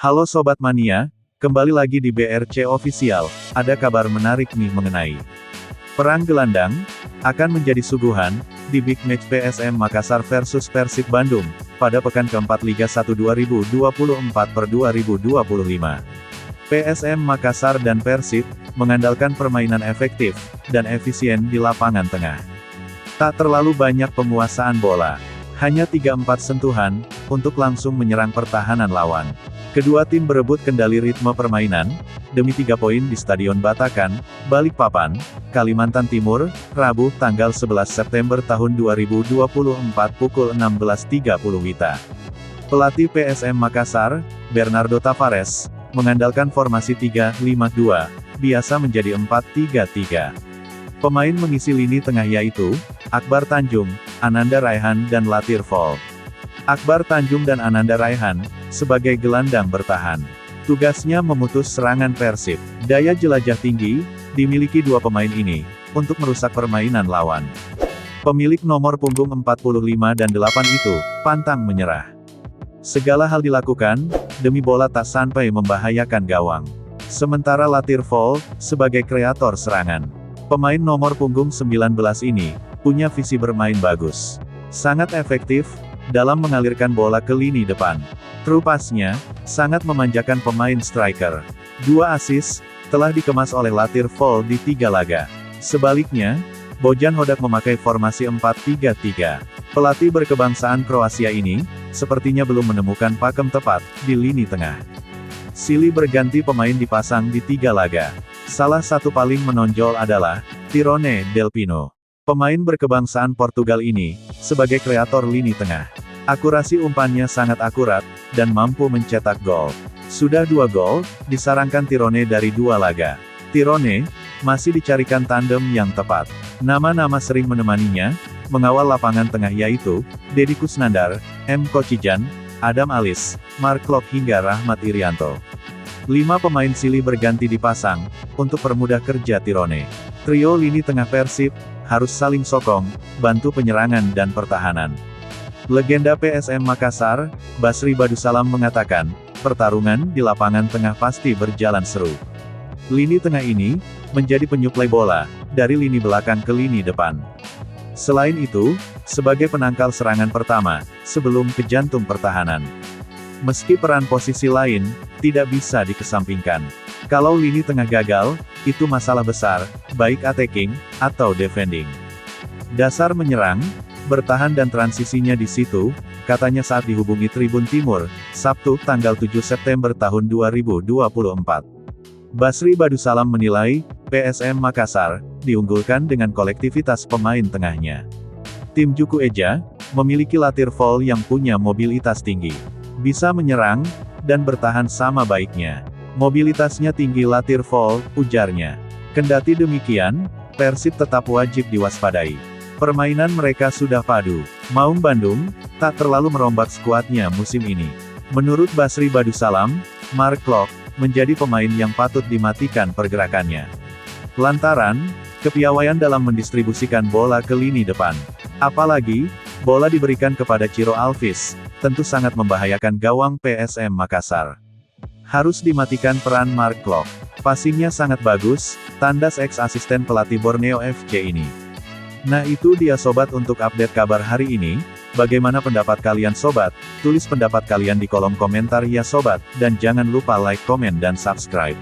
Halo Sobat Mania, kembali lagi di BRC Official, ada kabar menarik nih mengenai perang gelandang, akan menjadi suguhan, di Big Match PSM Makassar versus Persib Bandung, pada pekan keempat Liga 1 2024/2025. PSM Makassar dan Persib, mengandalkan permainan efektif, dan efisien di lapangan tengah. Tak terlalu banyak penguasaan bola. Hanya 3-4 sentuhan, untuk langsung menyerang pertahanan lawan. Kedua tim berebut kendali ritme permainan, demi 3 poin di Stadion Batakan, Balikpapan, Kalimantan Timur, Rabu, tanggal 11 September tahun 2024 pukul 16.30 WITA. Pelatih PSM Makassar, Bernardo Tavares, mengandalkan formasi 3-5-2, biasa menjadi 4-3-3. Pemain mengisi lini tengah yaitu, Akbar Tanjung, Ananda Raihan dan Latir Fall. Akbar Tanjung dan Ananda Raihan, sebagai gelandang bertahan. Tugasnya memutus serangan Persib. Daya jelajah tinggi, dimiliki dua pemain ini, untuk merusak permainan lawan. Pemilik nomor punggung 45 dan 8 itu, pantang menyerah. Segala hal dilakukan, demi bola tak sampai membahayakan gawang. Sementara Latir Fall, sebagai kreator serangan. Pemain nomor punggung 19 ini, punya visi bermain bagus. Sangat efektif, dalam mengalirkan bola ke lini depan. Trupasnya, sangat memanjakan pemain striker. 2 assist, telah dikemas oleh Latir Fall di 3 laga. Sebaliknya, Bojan Hodak memakai formasi 4-3-3. Pelatih berkebangsaan Kroasia ini, sepertinya belum menemukan pakem tepat, di lini tengah. Silih berganti pemain dipasang di 3 laga. Salah satu paling menonjol adalah, Tirone Del Pino. Pemain berkebangsaan Portugal ini, sebagai kreator lini tengah. Akurasi umpannya sangat akurat, dan mampu mencetak gol. Sudah 2 gol, disarankan Tirone dari 2 laga. Tirone, masih dicarikan tandem yang tepat. Nama-nama sering menemaninya, mengawal lapangan tengah yaitu, Deddy Kusnandar, M. Kocijan, Adam Alis, Mark Klok hingga Rahmat Irianto. 5 pemain silih berganti dipasang, untuk permudah kerja Tirone. Trio lini tengah Persib, harus saling sokong, bantu penyerangan dan pertahanan. Legenda PSM Makassar, Basri Badusalam mengatakan, pertarungan di lapangan tengah pasti berjalan seru. Lini tengah ini, menjadi penyuplai bola, dari lini belakang ke lini depan. Selain itu, sebagai penangkal serangan pertama, sebelum ke jantung pertahanan. Meski peran posisi lain, tidak bisa dikesampingkan. Kalau lini tengah gagal, itu masalah besar, baik attacking, atau defending. Dasar menyerang, bertahan dan transisinya di situ, katanya saat dihubungi Tribun Timur, Sabtu, tanggal 7 September tahun 2024. Basri Badusalam menilai, PSM Makassar, diunggulkan dengan kolektivitas pemain tengahnya. Tim Juku Eja, memiliki Latir Fall yang punya mobilitas tinggi. Bisa menyerang, dan bertahan sama baiknya. Mobilitasnya tinggi Latir Fall, ujarnya. Kendati demikian, Persib tetap wajib diwaspadai. Permainan mereka sudah padu. Maung Bandung, tak terlalu merombak skuadnya musim ini. Menurut Basri Badusalam, Mark Klok, menjadi pemain yang patut dimatikan pergerakannya. Lantaran, kepiawaian dalam mendistribusikan bola ke lini depan. Apalagi, bola diberikan kepada Ciro Alvis, tentu sangat membahayakan gawang PSM Makassar. Harus dimatikan peran Mark Klok. Passingnya sangat bagus, tandas ex-asisten pelatih Borneo FC ini. Nah itu dia sobat untuk update kabar hari ini. Bagaimana pendapat kalian sobat? Tulis pendapat kalian di kolom komentar ya sobat, dan jangan lupa like, komen dan subscribe.